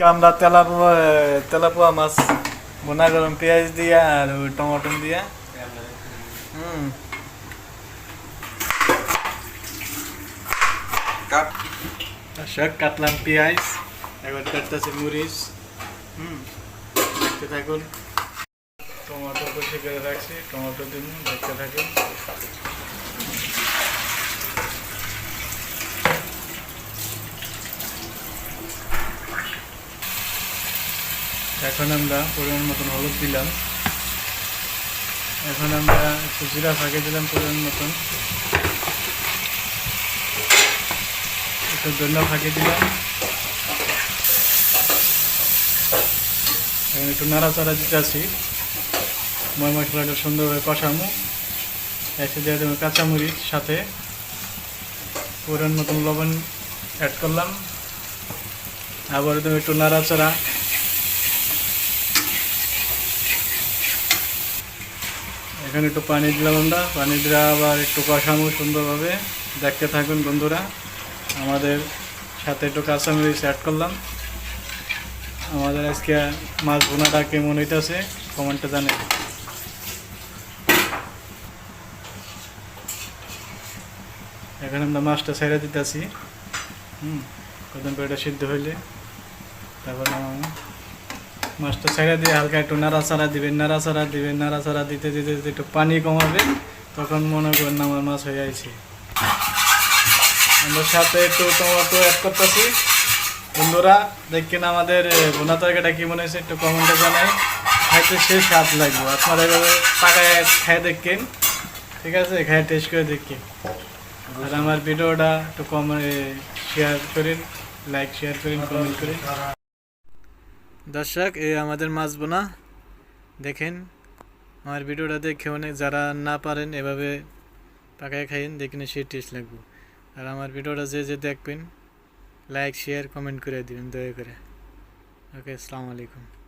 আজকে আমরা তেলাপুয়া মাছ বোনা গরম পেঁয়াজ দিয়া আর টমেটো দিয়া শাক কাটলাম পেঁয়াজ এবার কাটতেছে মরিচ দেখতে থাকুন টমেটো কষে করে রাখছি টমেটো দিন দেখতে থাকুন এখন আমরা পরিমাণ মতন হলুদ দিলাম এখন আমরা একটু জিরা ফাঁকে দিলাম পরিমাণ মতন একটু ধনিয়া ফাঁকে দিলাম এখন একটু নাড়াচাড়া দিতে আছি ময় মশলাটা সুন্দরভাবে কষামো এসে দিয়ে দেবো কাঁচামরিচ সাথে পরিমাণ মতন লবণ অ্যাড করলাম আবার দেবো একটু নাড়াচাড়া এখানে একটু পানি দিলাম আমরা পানি দিয়ে আবার একটু কষামো সুন্দরভাবে দেখতে থাকুন বন্ধুরা আমাদের সাথে একটু কাঁচামরিচ অ্যাড করলাম আমাদের আজকে মাছ ভুনাটা কেমন হইতেছে কমেন্টে জানেন এখানে আমরা মাছটা ছেড়ে দিতেছি প্রথম করে এটা সিদ্ধ হইলে তারপর মাছটা ছেড়ে দিয়ে হালকা একটু নাড়াচাড়া দিবেন নাড়াচাড়া দিতে দিতে দিতে একটু পানি কমাবে তখন মনে করেন আমার মাছ হয়ে যাইছে আমরা সাথে একটু টমেটো অ্যাড করতেছি বন্ধুরা দেখেন আমাদের ভুনা তরকারিটা কি মনে হয়েছে একটু কমেন্টে জানাই খাইতে সে স্বাদ লাগবে আপনারা এভাবে পাকায় খায় দেখেন ঠিক আছে খায় টেস্ট করে দেখেন আর আমার ভিডিওটা একটু শেয়ার করেন লাইক শেয়ার করেন কমেন্ট করেন দর্শক এই আমাদের মাছ বোনা দেখেন আমার ভিডিওটা দেখে অনেক যারা না পারেন এভাবে পাকায় খাইন দেখেন সেই টেস্ট লাগবে আর আমার ভিডিওটা যে দেখবেন লাইক শেয়ার কমেন্ট করে দিবেন দয়া করে ওকে আসসালামু আলাইকুম